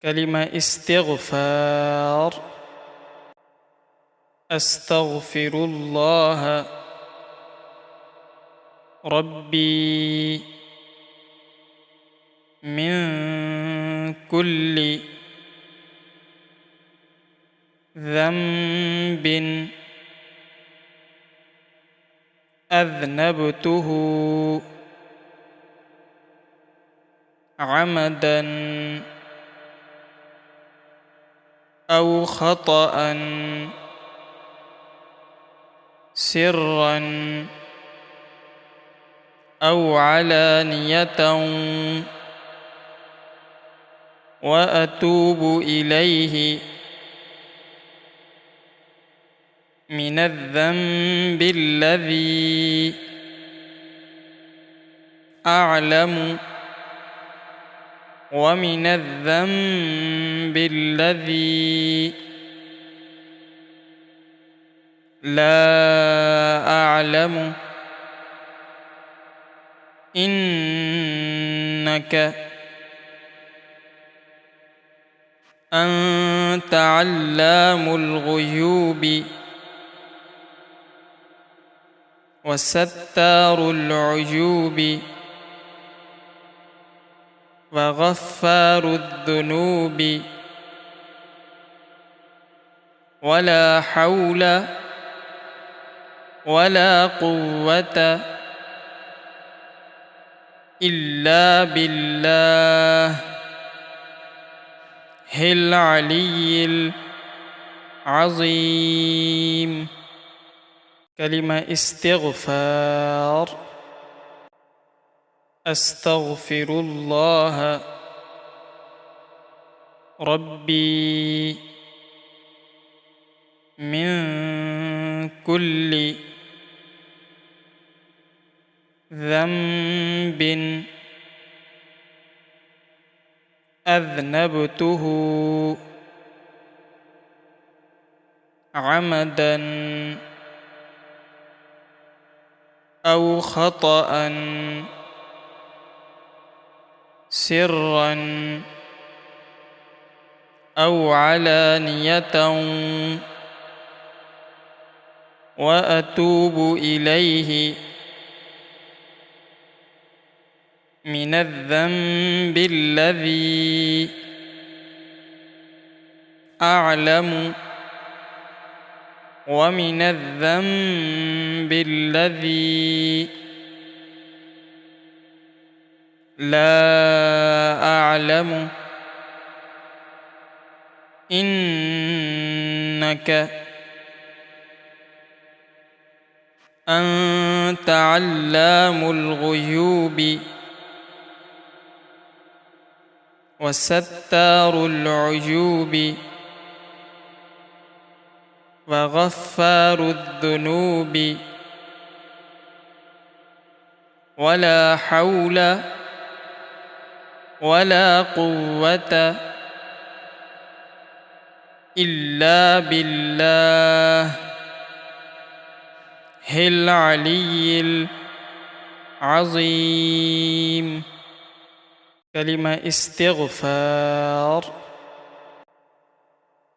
كلمة استغفار. أستغفر الله ربي من كل ذنب أذنبته عمدا أو خطأ سرا أو علانية وأتوب إليه من الذنب الذي أعلم ومن الذنب الذي لا أعلم إنك أنت علام الغيوب وستار العيوب وغفار الذنوب ولا حول ولا قوة إلا بالله العلي العظيم. كلمة استغفار. أستغفر الله ربي من كل ذنب أذنبته عمدا أو خطأ سرا أو علانية وأتوب إليه من الذنب الذي أعلم ومن الذنب الذي لا أعلم إنك أنت علام الغيوب وستار العيوب وغفار الذنوب ولا حول ولا قوة إلا بالله العلي العظيم. كلمة استغفار.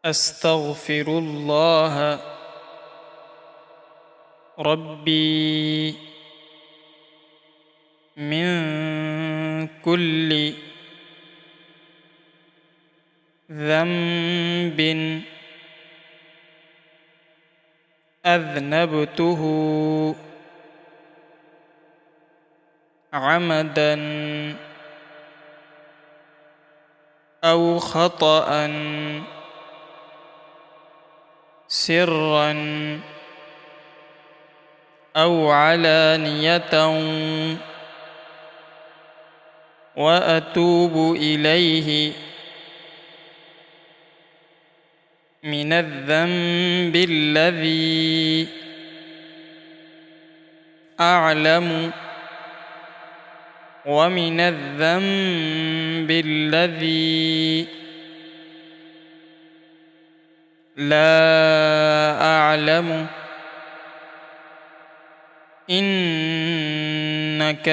أستغفر الله ربي من كل ذنب أذنبته عمدا أو خطأ سرا أو علانية وأتوب إليه من الذنب الذي أعلم ومن الذنب الذي لا أعلم إنك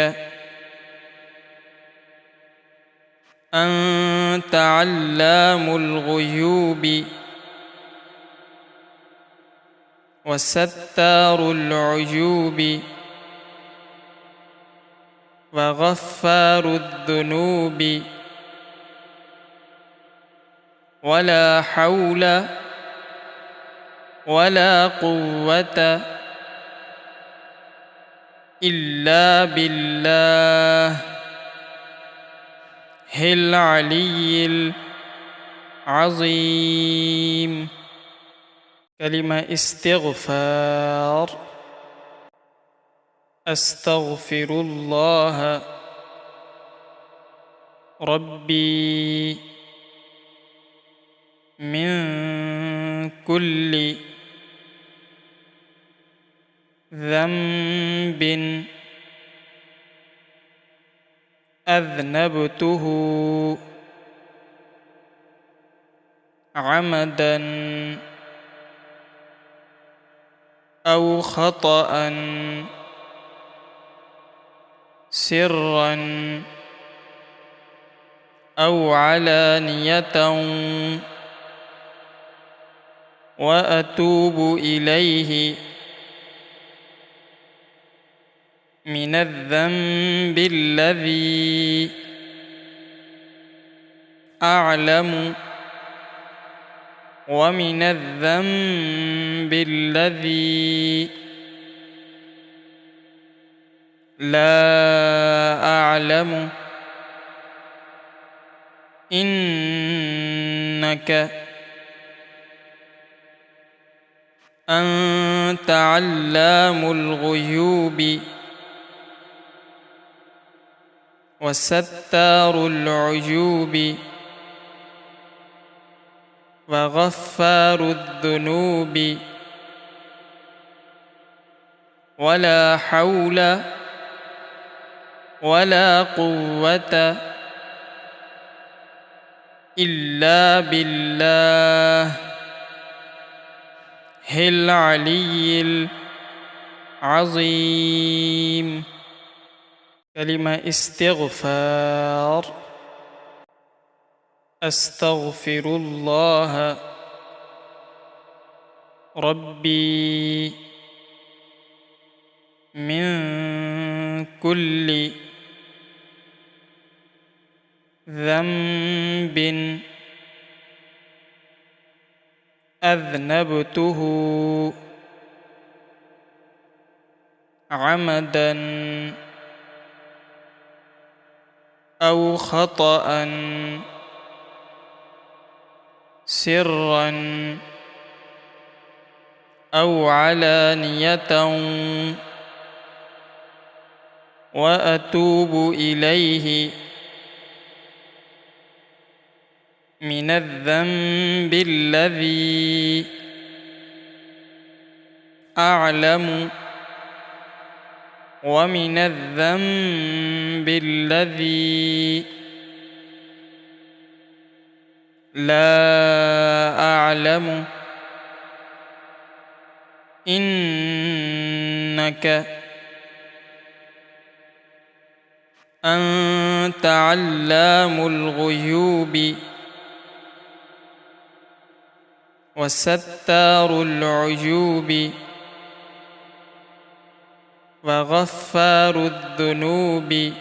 أنت علام الغيوب وستار العيوب وغفار الذنوب ولا حول ولا قوة إلا بالله العلي العظيم. كلمة استغفار. أستغفر الله ربي من كل ذنب أذنبته عمدا أو خطأ سرا أو علانية وأتوب إليه من الذنب الذي أعلم ومن الذنب الذي لا أعلم إنك أنت علام الغيوب وستار العيوب وغفار الذنوب ولا حول ولا قوة إلا بالله العلي العظيم. كلمة استغفار. أستغفر الله ربي من كل ذنب أذنبته عمدا أو خطأ سرا أو علانية وأتوب إليه من الذنب الذي أعلم ومن الذنب الذي لا أعلم إنك أنت علام الغيوب وستار العيوب وغفار الذنوب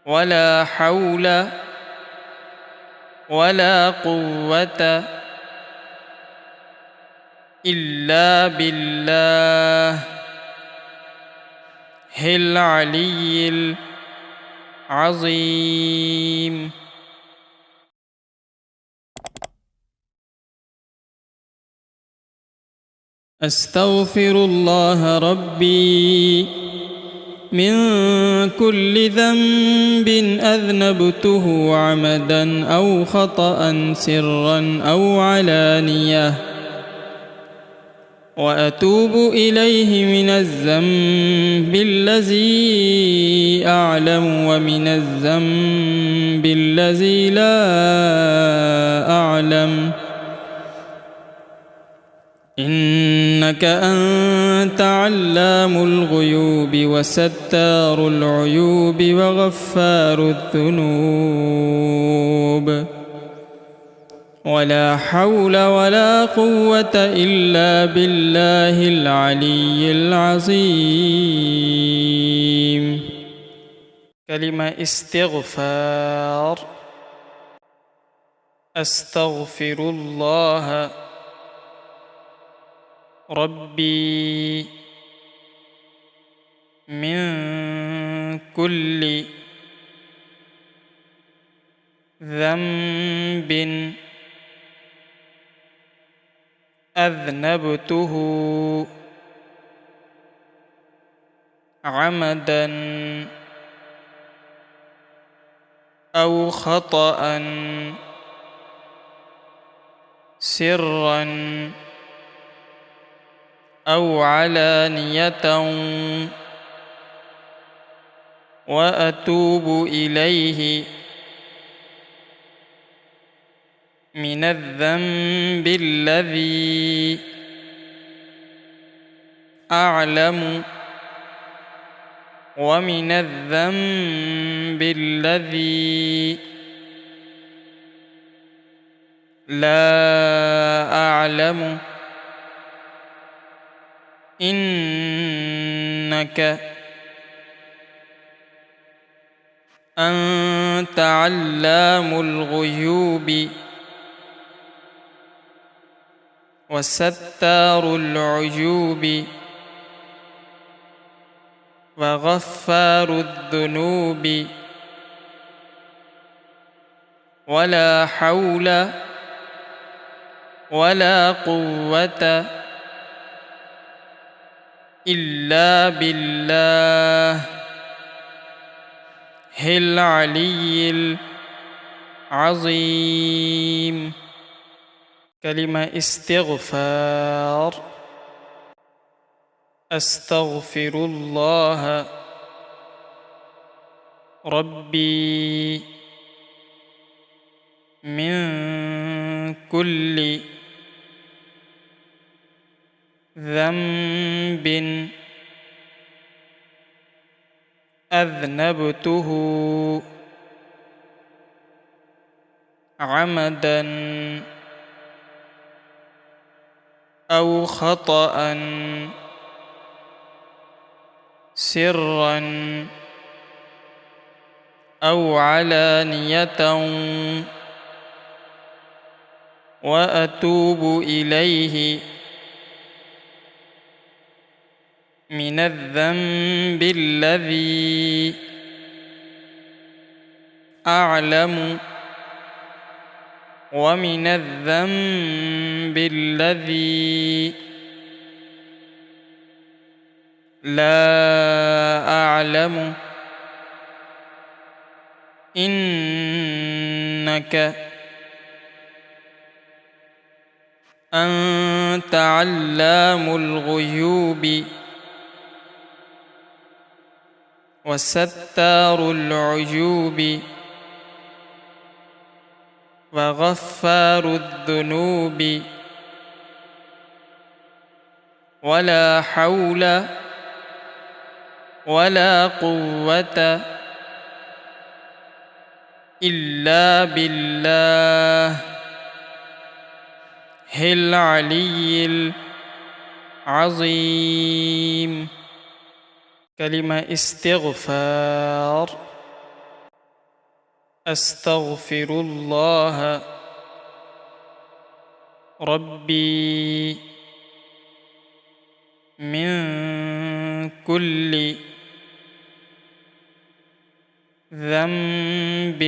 ولا حول ولا قوة إلا بالله العلي العظيم. أستغفر الله ربي من كل ذنب أذنبته عمدا أو خطأ سرا أو علانية وأتوب إليه من الذنب الذي أعلم ومن الذنب الذي لا أعلم إنك إنك أنت علام الغيوب وستار العيوب وغفار الذنوب ولا حول ولا قوة إلا بالله العلي العظيم. كلمة استغفار. أستغفر الله ربي من كل ذنب أذنبته عمدا أو خطأ سرا أو علانية وأتوب إليه من الذنب الذي أعلم ومن الذنب الذي لا أعلم إنك أنت علام الغيوب وستار العيوب وغفار الذنوب ولا حول ولا قوة إلا بالله العلي العظيم. كلمة استغفار. أستغفر الله ربي من كل ذنب أذنبته عمدا أو خطأ سرا أو علانية وأتوب إليه من الذنب الذي أعلم ومن الذنب الذي لا أعلم إنك أنت علام الغيوب وستار العيوب وغفار الذنوب ولا حول ولا قوة إلا بالله العلي العظيم. كلمة استغفار. أستغفر الله ربي من كل ذنب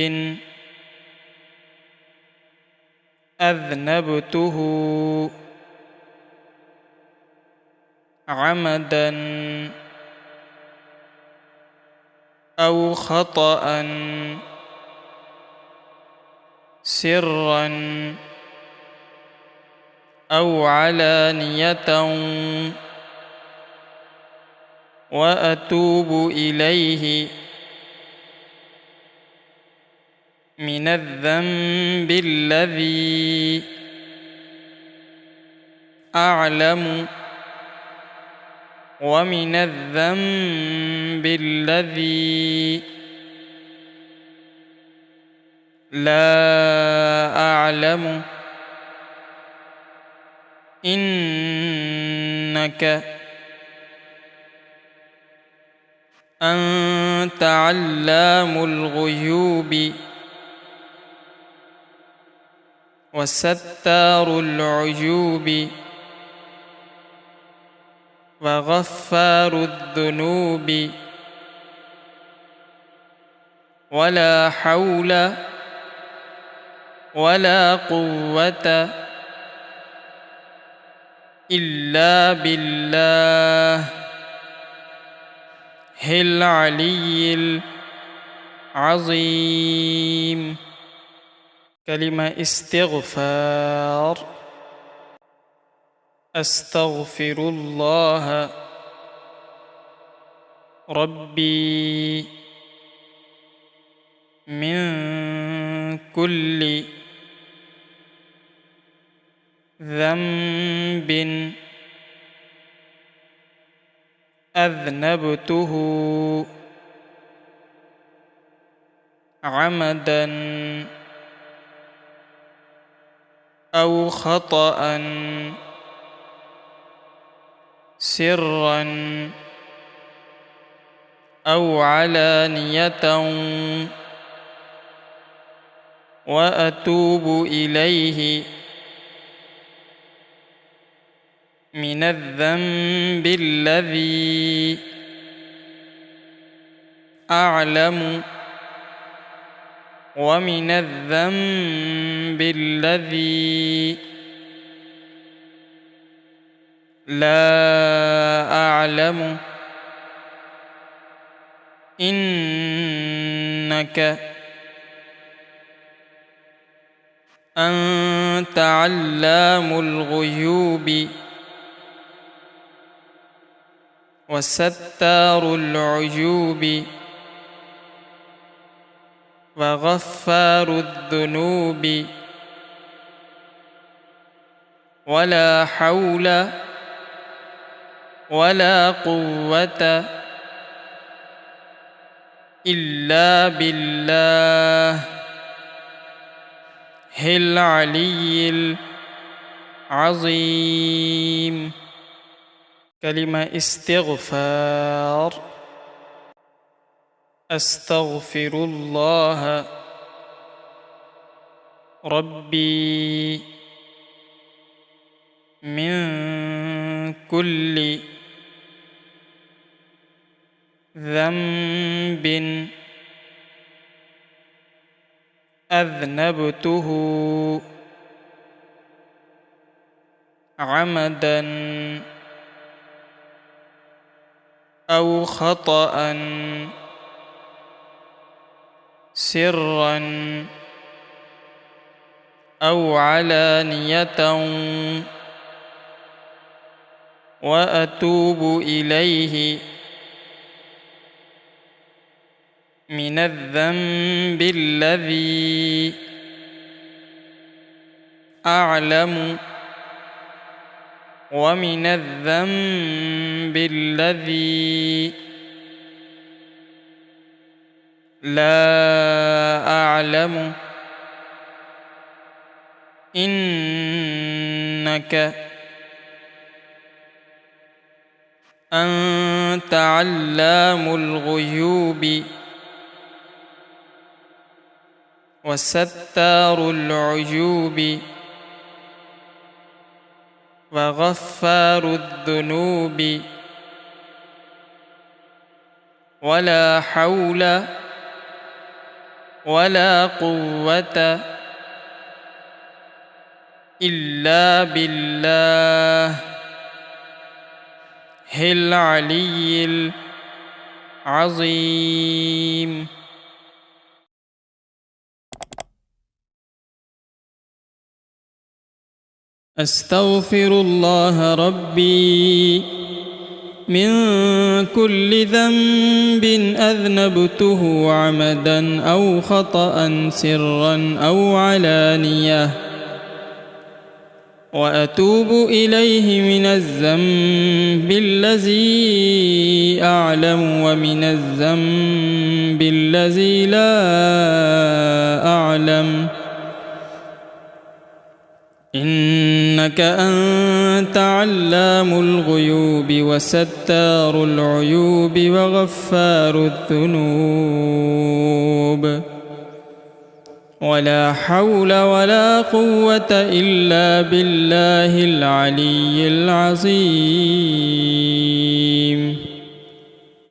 أذنبته عمدا أو خطأ سرا أو علانية وأتوب إليه من الذنب الذي أعلم ومن الذنب الذي لا أعلم إنك أنت علام الغيوب وستار العيوب وغفار الذنوب ولا حول ولا قوة إلا بالله العلي العظيم. كلمة استغفار. أستغفر الله ربي من كل ذنب أذنبته عمدا أو خطأ سرا أو علانية وأتوب إليه من الذنب الذي أعلم ومن الذنب الذي لا أعلم إنك أنت علام الغيوب وستار العيوب وغفار الذنوب ولا حول ولا قوة إلا بالله العلي العظيم. كلمة استغفار. أستغفر الله ربي من كل ذنب أذنبته عمدا أو خطأ سرا أو علانية وأتوب إليه من الذنب الذي أعلم ومن الذنب الذي لا أعلم إنك أنت علام الغيوب وستار العيوب وغفار الذنوب ولا حول ولا قوة إلا بالله العلي العظيم. أستغفر الله ربي من كل ذنب أذنبته عمدا أو خطأ سرا أو علانية وأتوب إليه من الذنب الذي أعلم ومن الذنب الذي لا أعلم، إنك أنت علام الغيوب وستار العيوب وغفار الذنوب. ولا حول ولا قوة إلا بالله العلي العظيم.